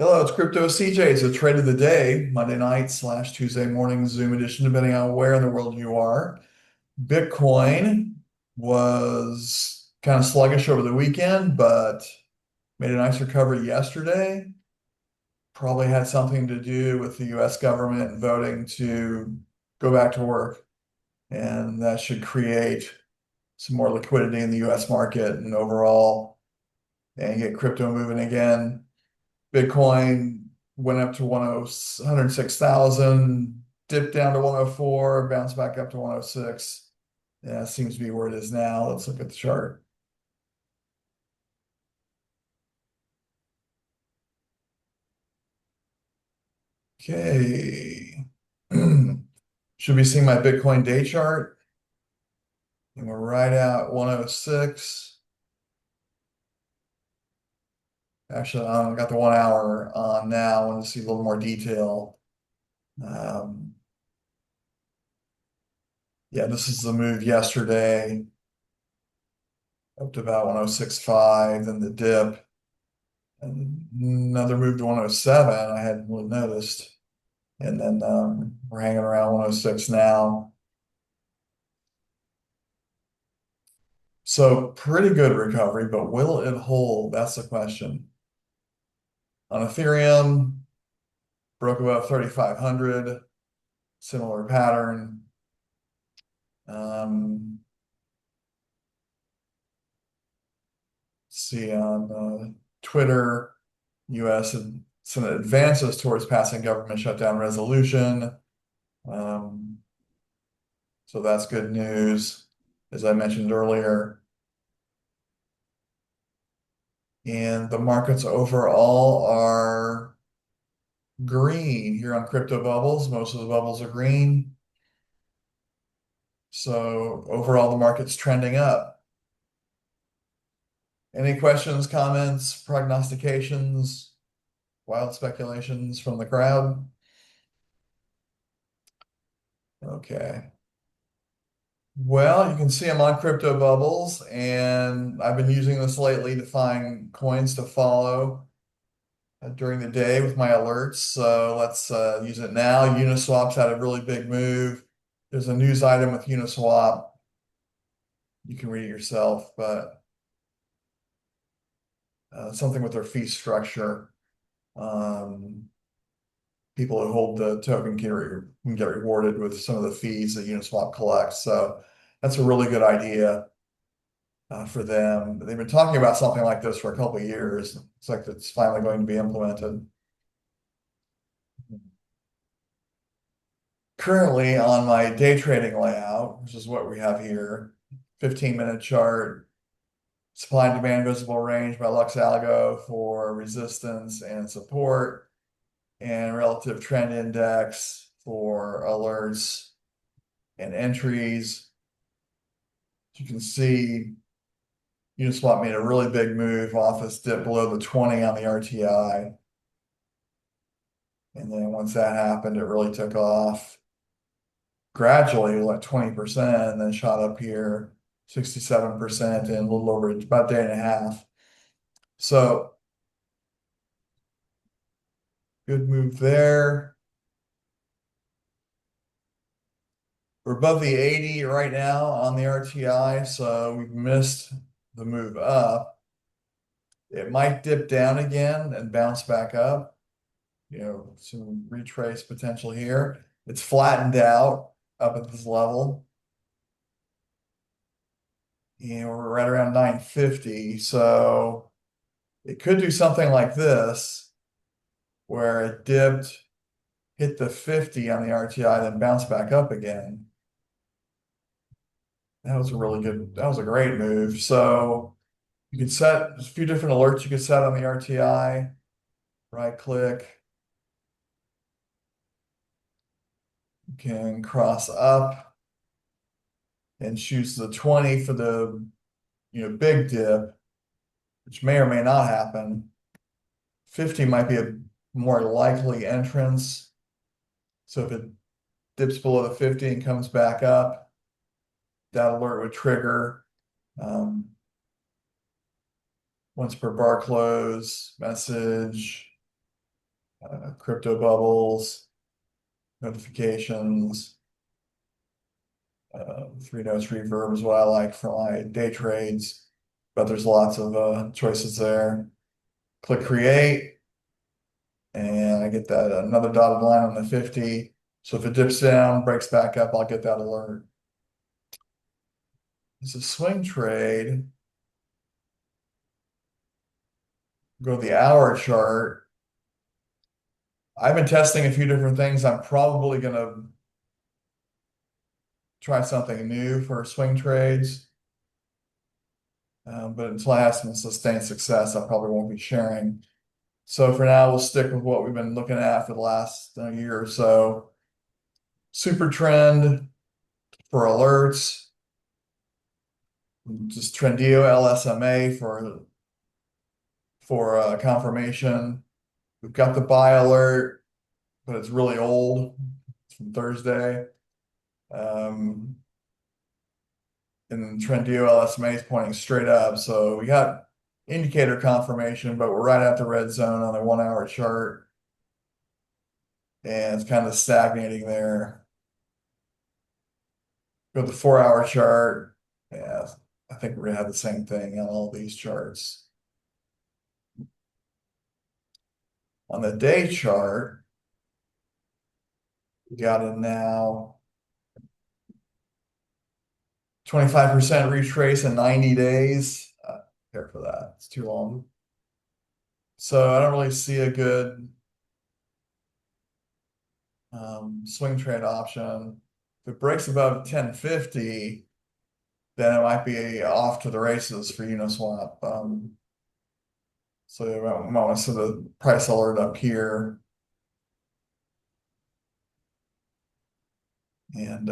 Hello, it's Crypto CJ. It's a trade of the day, Monday night / Tuesday morning Zoom edition, depending on where in the world you are. Bitcoin was kind of sluggish over the weekend, but made a nice recovery yesterday. Probably had something to do with the US government voting to go back to work, and that should create some more liquidity in the US market and overall, and get crypto moving again. Bitcoin went up to 106,000, dipped down to 104, bounced back up to 106. Yeah, seems to be where it is now. Let's look at the chart. Okay. Should be seeing my Bitcoin day chart. And we're right at 106. Actually, I've got the 1 hour on now. I want to see a little more detail. Um, yeah, this is the move yesterday up to about 106.5, then the dip. And another move to 107, I hadn't really noticed. And then we're hanging around 106 now. So pretty good recovery, but will it hold? That's the question. On Ethereum, broke above 3,500, similar pattern. Um, see on Twitter, US and some advances towards passing government shutdown resolution. Um, so that's good news, as I mentioned earlier. And the markets overall are green here on crypto bubbles. Most of the bubbles are green. So overall, the market's trending up. Any questions, comments, prognostications, wild speculations from the crowd? Okay. Well, you can see I'm on crypto bubbles, and I've been using this lately to find coins to follow during the day with my alerts. So let's use it now. Uniswap's had a really big move. There's a news item with Uniswap. You can read it yourself, but something with their fee structure. Um, People who hold the token can get rewarded with some of the fees that Uniswap collects. So that's a really good idea for them. They've been talking about something like this for a couple of years. It's like it's finally going to be implemented. Currently on my day trading layout, which is what we have here, 15-minute chart, supply and demand visible range by Lux Algo for resistance and support, and relative trend index for alerts and entries. As you can see, Uniswap made a really big move off this dip below the 20 on the RTI. And then once that happened, it really took off gradually, like 20%, and then shot up here 67% in a little over about a day and a half. So good move there. We're above the 80 right now on the RTI, so we've missed the move up. It might dip down again and bounce back up. Some retrace potential here. It's flattened out up at this level. We're right around 950. So it could do something like this, where it dipped, hit the 50 on the RTI, then bounced back up again. That was a great move. So you could set a few different alerts you could set on the RTI, right click, you can cross up and choose the 20 for the big dip, which may or may not happen. 50 might be a more likely entrance. So if it dips below the 50 and comes back up, that alert would trigger. Once per bar close, message, crypto bubbles, notifications, 3 notes reverb is what I like for my day trades, but there's lots of choices there. Click create, and I get that another dotted line on the 50. So if it dips down, breaks back up, I'll get that alert. It's a swing trade. Go to the hour chart. I've been testing a few different things. I'm probably going to try something new for swing trades. But until I have some sustained success, I probably won't be sharing. So for now, we'll stick with what we've been looking at for the last year or so. SuperTrend for alerts. Just Trendio LSMA for confirmation. We've got the buy alert, but it's really old. It's from Thursday. And then Trendio LSMA is pointing straight up. So we got indicator confirmation, but we're right at the red zone on the 1 hour chart. And it's kind of stagnating there. Go to the 4 hour chart. Yeah, I think we're gonna have the same thing on all these charts. On the day chart, we got it now 25% retrace in 90 days. Care for that. It's too long. So I don't really see a good swing trade option. If it breaks above 1050, then it might be off to the races for Uniswap. So you might want to set the price alert up here. And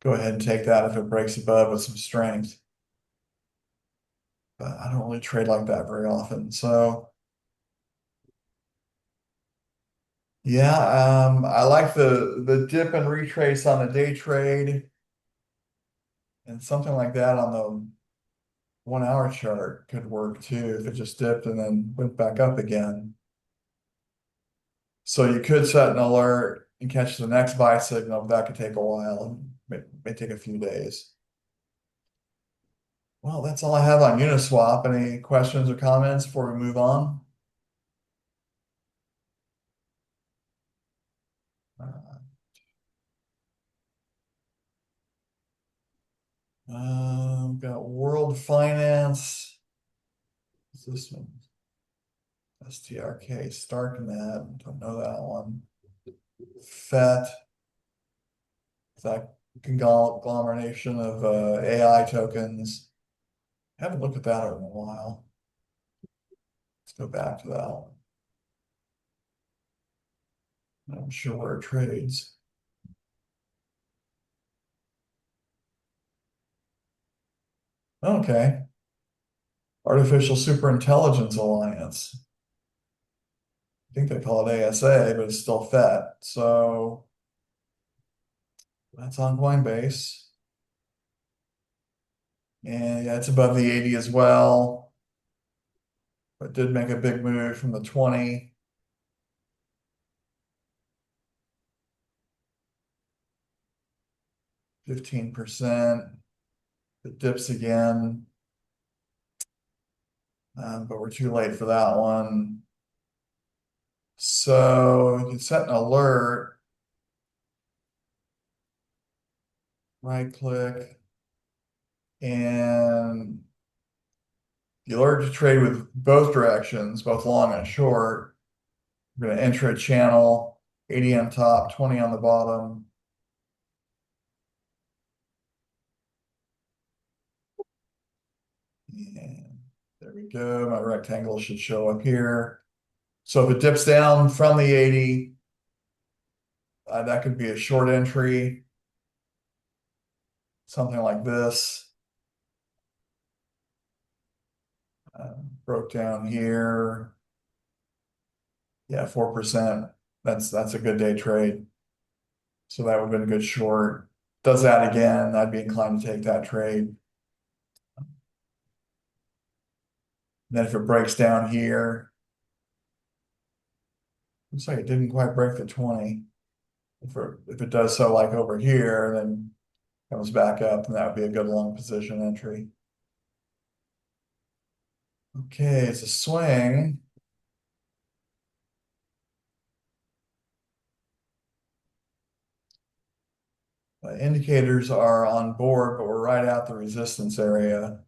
go ahead and take that if it breaks above with some strength. But I don't really trade like that very often. So yeah, I like the dip and retrace on the day trade, and something like that on the 1 hour chart could work too if it just dipped and then went back up again. So you could set an alert and catch the next buy signal, but that could take a while and may take a few days. Well, that's all I have on Uniswap. Any questions or comments before we move on? Got World Finance. What's this one? STRK, StarkNet. Don't know that one. FET. It's that conglomeration of AI tokens. Haven't looked at that in a while. Let's go back to that one. I'm sure where it trades. Okay. Artificial Superintelligence Alliance. I think they call it ASA, but it's still FET. So that's on Coinbase. And yeah, it's above the 80 as well. But did make a big move from the 20. 15%. It dips again. But we're too late for that one. So you can set an alert. Right click. And the alert to trade with both directions, both long and short. We're going to enter a channel, 80 on top, 20 on the bottom. And there we go. My rectangle should show up here. So if it dips down from the 80, that could be a short entry, something like this. Broke down here. Yeah, 4%. That's a good day trade. So that would have been a good short. Does that again, I'd be inclined to take that trade. And then if it breaks down here, looks like it didn't quite break the 20. If it does so like over here, then comes back up, and that would be a good long position entry. Okay, it's a swing. Indicators are on board, but we're right at the resistance area.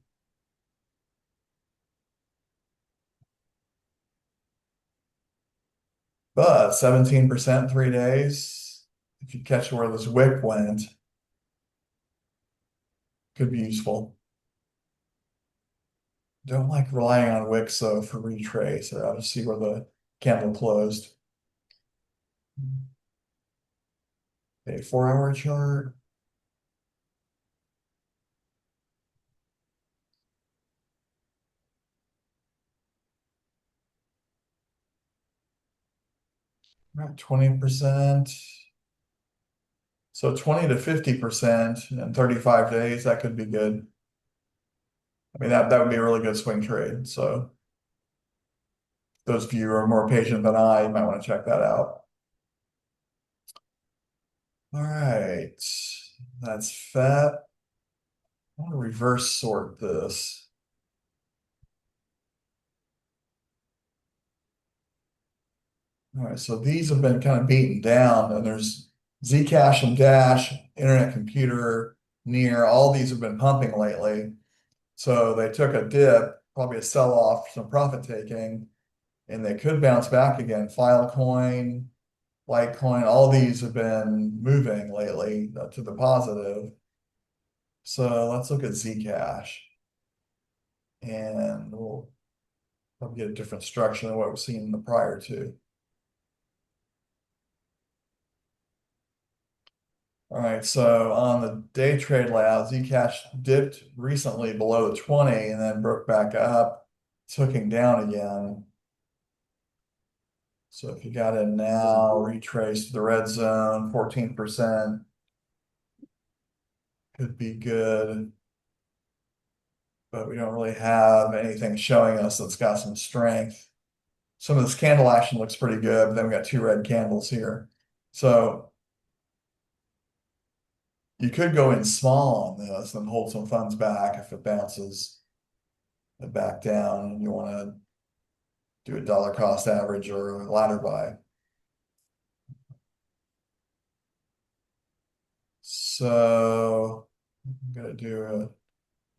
But 17% 3 days. If you catch where this wick went, could be useful. Don't like relying on wicks though for retrace. I'll just see where the candle closed. A 4 hour chart. About 20%. So 20 to 50% in 35 days, that could be good. I mean, that would be a really good swing trade. So those of you who are more patient than I, you might want to check that out. All right, that's FET. I want to reverse sort this. All right, so these have been kind of beaten down, and there's Zcash and Dash, Internet Computer, Near, all these have been pumping lately. So they took a dip, probably a sell-off, some profit taking, and they could bounce back again. Filecoin, Litecoin, all these have been moving lately to the positive. So let's look at Zcash, and we'll probably get a different structure than what we've seen in the prior two. All right, so on the day trade layout, Zcash dipped recently below the 20 and then broke back up. It's hooking down again. So if you got in now, retrace to the red zone, 14% could be good. But we don't really have anything showing us that's got some strength. Some of this candle action looks pretty good, but then we got two red candles here. So you could go in small on this and hold some funds back if it bounces it back down and you want to do a dollar cost average or a ladder buy. So I'm going to do an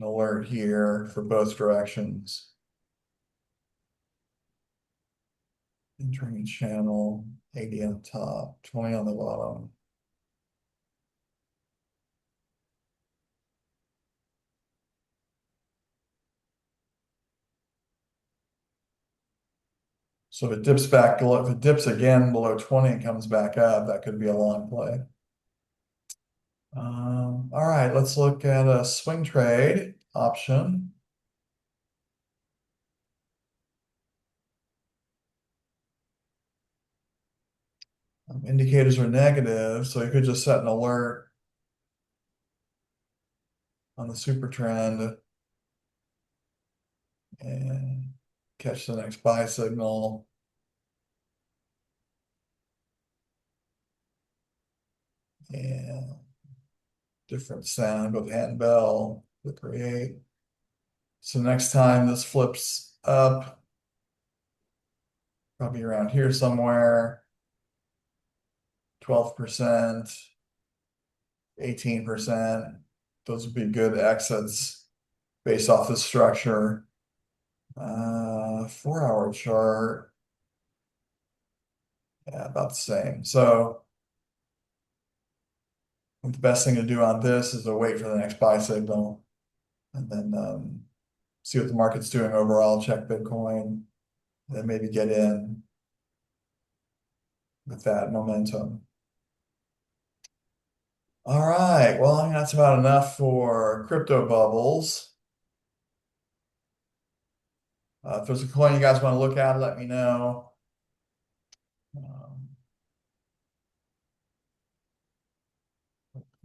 alert here for both directions. Entering channel, 80 on top, 20 on the bottom. So if it dips back below, if it dips again below 20 and comes back up, that could be a long play. All right, let's look at a swing trade option. Indicators are negative, so you could just set an alert on the SuperTrend and catch the next buy signal. And different sound of handbell to create. So next time this flips up, probably around here somewhere, 12%, 18%. Those would be good exits based off the structure. 4 hour chart, yeah, about the same. So I think the best thing to do on this is to wait for the next buy signal and then see what the market's doing overall, check Bitcoin, and then maybe get in with that momentum. All right, well, I think that's about enough for crypto bubbles. If there's a coin you guys want to look at, let me know. Um,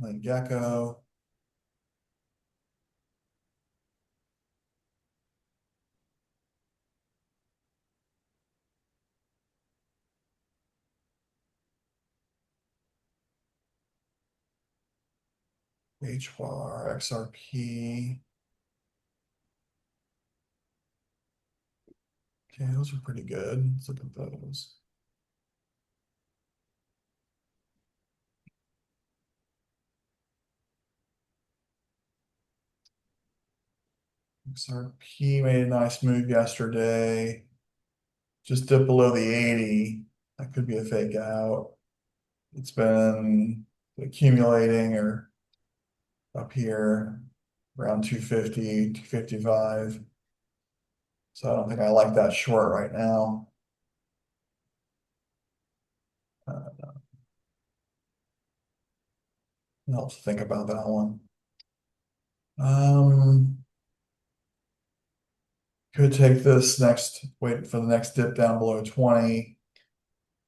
coingecko. HBAR, XRP. Okay, those are pretty good. Let's look at those. XRP made a nice move yesterday. Just dipped below the 80. That could be a fake out. It's been accumulating or up here around 250, 255. So I don't think I like that short right now. I'll have to think about that one. Um, could take this next, wait for the next dip down below 20.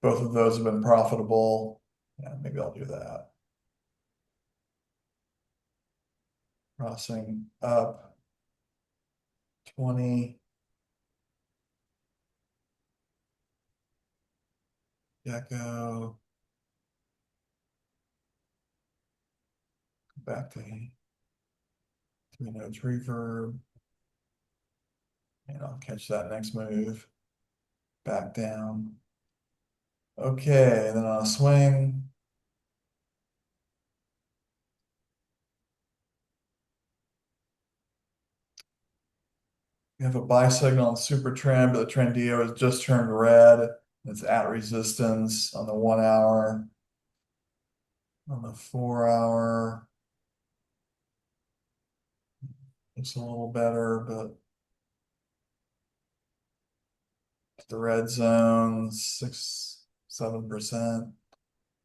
Both of those have been profitable. Yeah, maybe I'll do that. Crossing up 20. Gecko. Back to 3 nodes reverb. And I'll catch that next move. Back down. Okay, then on a swing. We have a buy signal on SuperTrend, but the Trendio has just turned red. It's at resistance on the 1 hour. On the 4 hour, looks a little better, but the red zone, 6, 7%,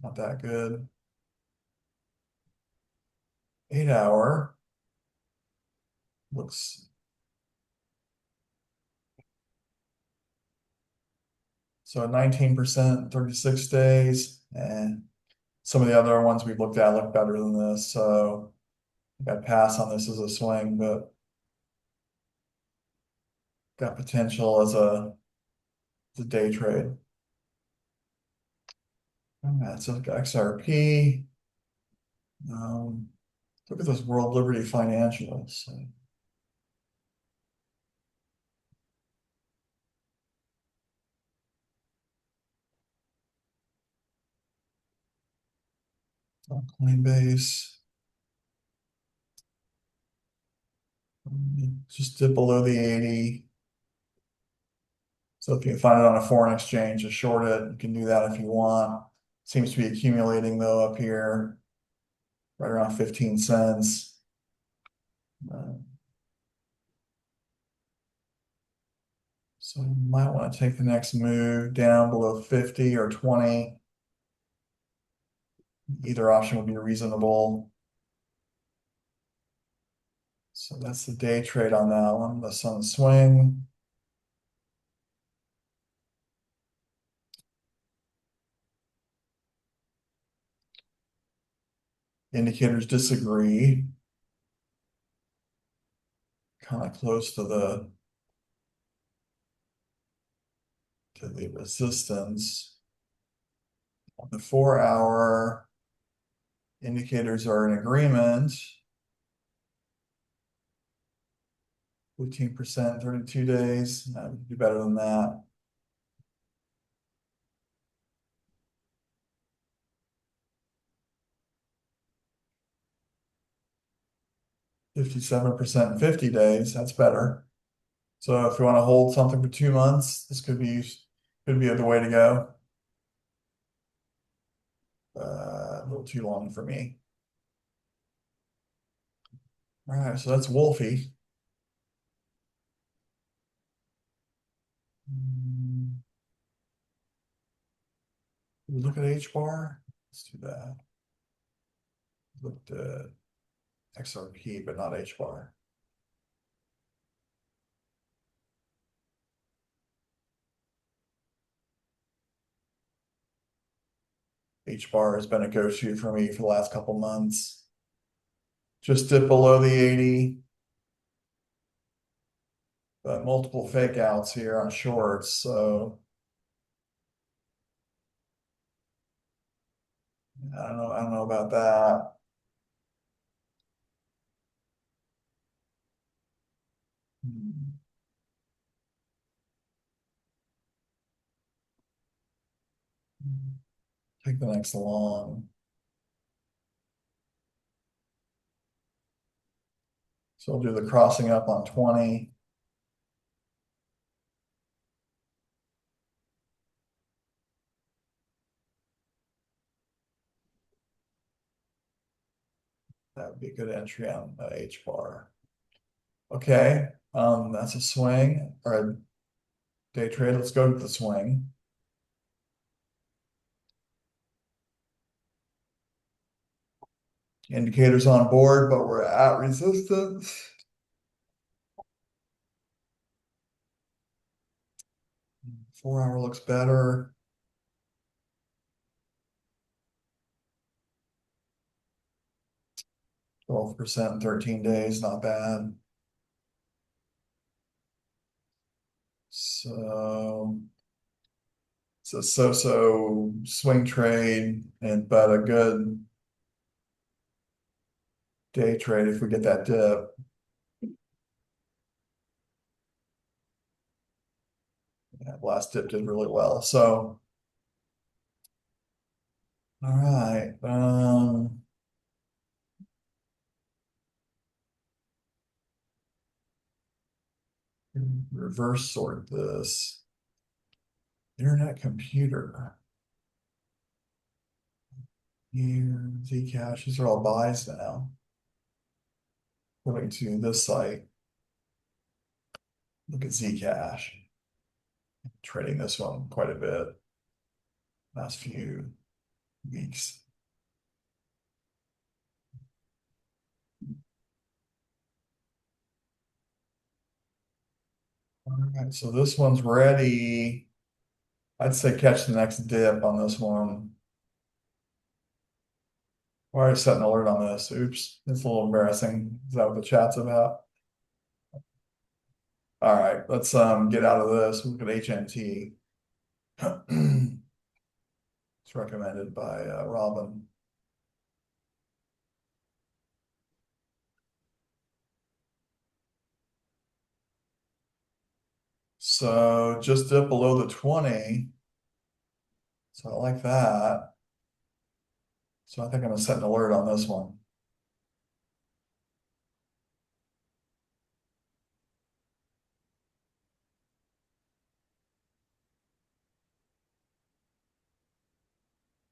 not that good. 8 hour looks so 19%, 36 days, and some of the other ones we've looked at look better than this. So I got pass on this as a swing, but got potential as a day trade. That's XRP. Look at those World Liberty financials. Coinbase. Just dip below the 80. So if you can find it on a foreign exchange to short it, you can do that if you want. Seems to be accumulating though up here, right around 15 cents. Uh, so you might want to take the next move down below 50 or 20. Either option would be reasonable. So that's the day trade on that one. The sun swing. Indicators disagree. Kind of close to the resistance. On the 4 hour, indicators are in agreement. 15%, 32 days. Do better than that. $57%, 50 days. That's better. So if you want to hold something for 2 months, this could be the way to go. A little too long for me. All right, so that's Wolfie. We look at H bar. Let's do that. Looked at XRP, but not H bar. H bar has been a go-to for me for the last couple months. Just dip below the 80. But multiple fake outs here on shorts, so I don't know about that. Take the next long. So we'll do the crossing up on 20. That would be a good entry on H bar. Okay, that's a swing or a day trade. Let's go to the swing. Indicators on board, but we're at resistance. Four-hour looks better. 12% in 13 days, not bad. So it's a so-so swing trade, but a good day trade if we get that dip. Yeah, last dip did really well. So, all right. Reverse sort this. Internet computer. Here, Zcash. These are all buys now. According to this site. Look at Zcash. Trading this one quite a bit. Last few weeks. All right, so this one's ready. I'd say catch the next dip on this one. Already set an alert on this. Oops, it's a little embarrassing. Is that what the chat's about? All right, let's get out of this. Look at HNT. It's recommended by Robin. So just dip below the 20. So I like that. So I think I'm gonna set an alert on this one.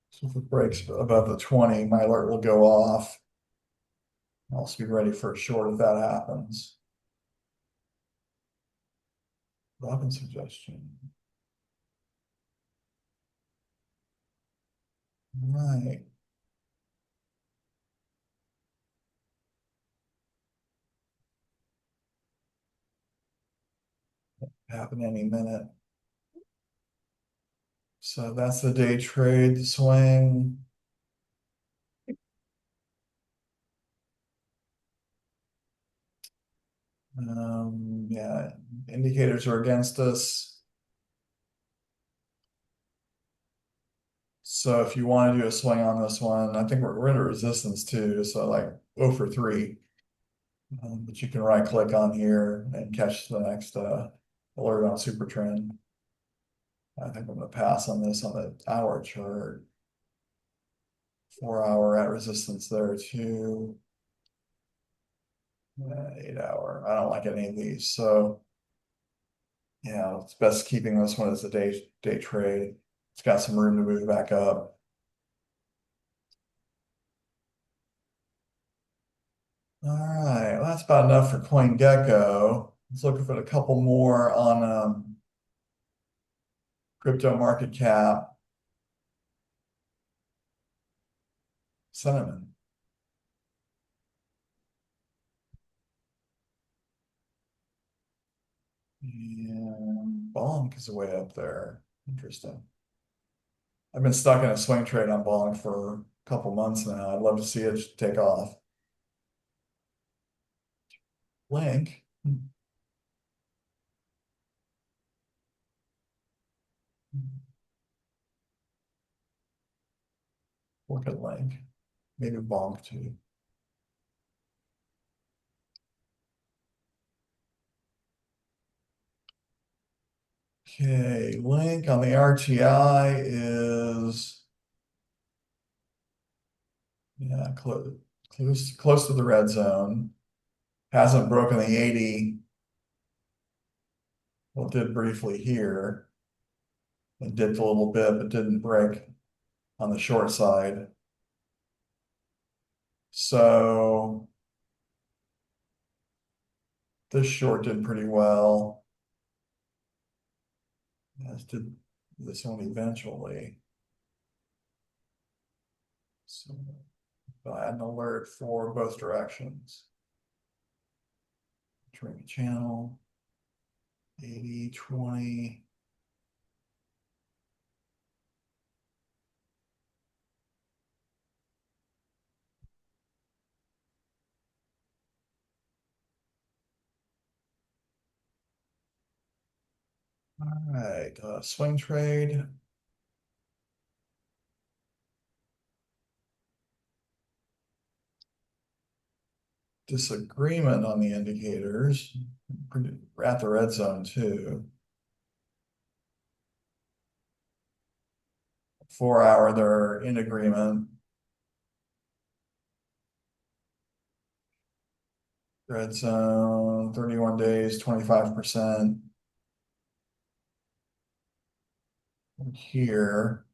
So if it breaks above the 20, my alert will go off. I'll also be ready for a short if that happens. Robin suggestion. Right. Happen any minute. So that's the day trade, the swing. Yeah, indicators are against us. So if you want to do a swing on this one, I think we're into resistance too. So like 0 for 3. But you can right click on here and catch the next alert on SuperTrend. I think I'm going to pass on this on the hour chart. 4-hour at resistance there too. 8-hour. I don't like any of these. So yeah, it's best keeping this one as a day trade. It's got some room to move back up. All right, well, that's about enough for coingecko. Let's look at a couple more on crypto market cap. Sentiment. And Bonk is way up there. Interesting. I've been stuck in a swing trade on Bonk for a couple months now. I'd love to see it take off. Link. Look at Link. Maybe Bonk too. Okay, link on the RTI is, yeah, close to the red zone. Hasn't broken the 80. Well, it did briefly here. It dipped a little bit, but didn't break on the short side. So this short did pretty well, as did this one eventually. So I'll add an alert for both directions. Trade channel, 80, 20. All right, swing trade. Disagreement on the indicators. We're at the red zone too. 4 hour, they're in agreement. Red zone, 31 days, 25%. Here,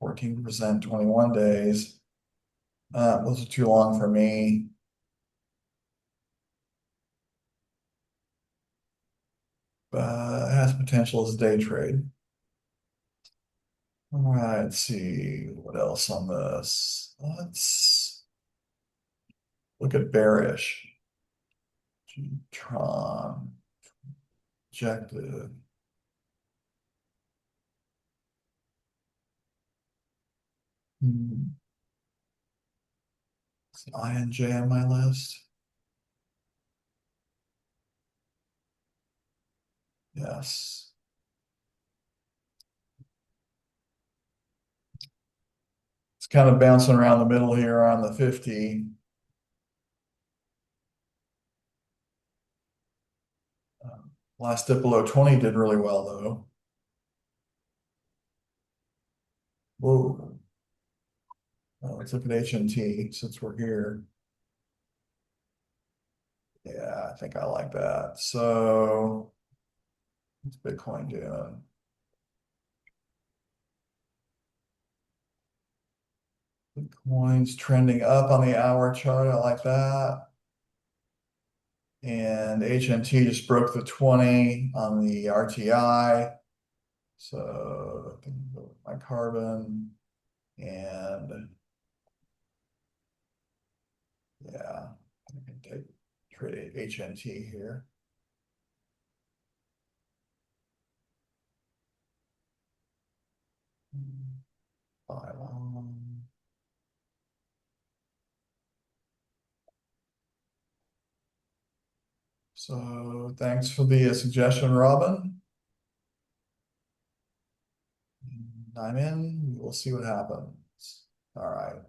14%, 21 days. Those are too long for me. But it has potential as a day trade. All right, let's see what else on this. Let's look at bearish. Tron, objective. Is INJ on my list? Yes. It's kind of bouncing around the middle here on the 50. Last dip below 20 did really well though. Whoa. Let's look at HNT since we're here. Yeah, I think I like that. So what's Bitcoin doing? Bitcoin's trending up on the hour chart. I like that. And HNT just broke the 20 on the RTI. So I can go with my carbon and yeah, I can trade HNT here. Buy long. So thanks for the suggestion, Robin. I'm in. We'll see what happens. All right.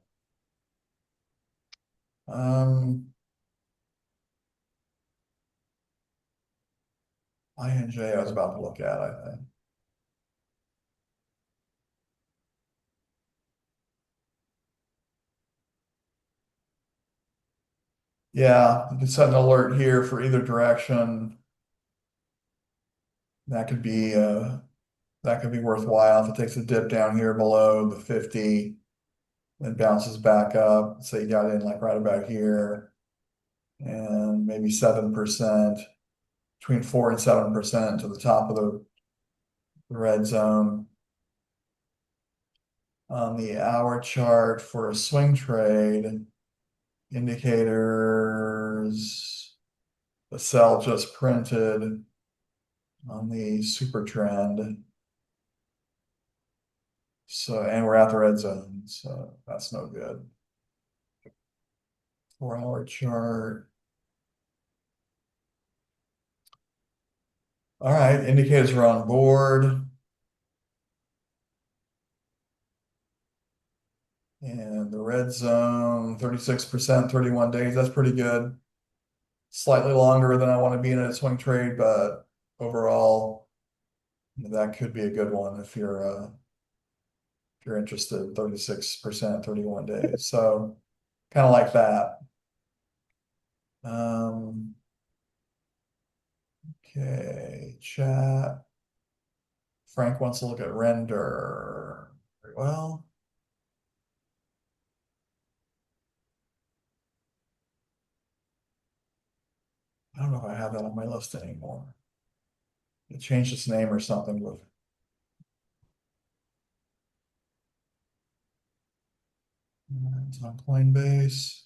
INJ I was about to look at, I think. Yeah, you can set an alert here for either direction. That could be worthwhile if it takes a dip down here below the 50, then bounces back up. Say you got in like right about here, and maybe 7%, between 4 and 7% to the top of the red zone. On the hour chart for a swing trade, indicators, the sell just printed on the SuperTrend. So, and we're at the red zone, so that's no good. 4 hour chart. All right, indicators are on board. And the red zone, 36%, 31 days, that's pretty good. Slightly longer than I want to be in a swing trade, but overall, That could be a good one if you're interested, 36%, 31 days. So kind of like that. Um, okay, chat. Frank wants to look at render. Very well. I don't know if I have that on my list anymore. It changed its name or something with it's on Coinbase.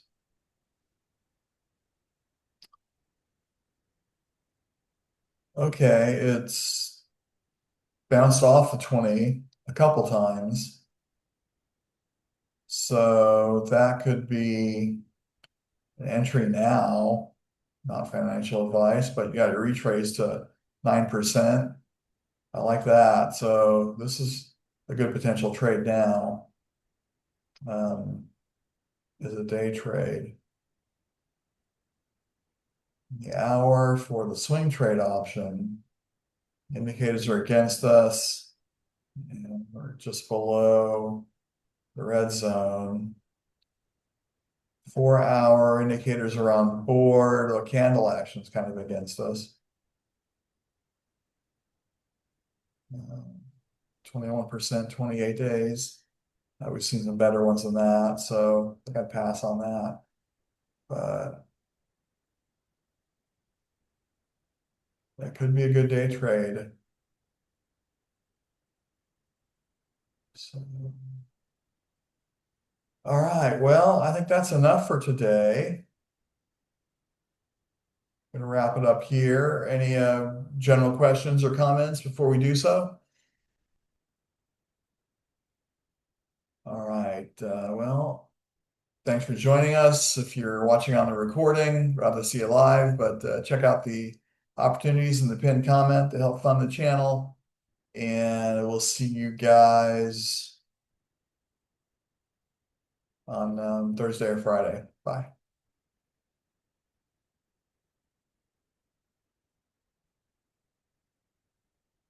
Okay, it's bounced off the 20 a couple times. So that could be an entry now, not financial advice, but you got to retrace to 9%. I like that. So this is a good potential trade now. Um, is a day trade. The hour for the swing trade option. Indicators are against us. And we're just below the red zone. 4 hour indicators are on board. The candle action is kind of against us. 21%, 28 days. We've seen some better ones than that, so I think I'd pass on that. But that could be a good day trade. So, all right, well, I think that's enough for today. Gonna wrap it up here. Any general questions or comments before we do so? All right, well, thanks for joining us. If you're watching on the recording, rather see it live, but check out the opportunities in the pinned comment to help fund the channel. And we'll see you guys on Thursday or Friday. Bye.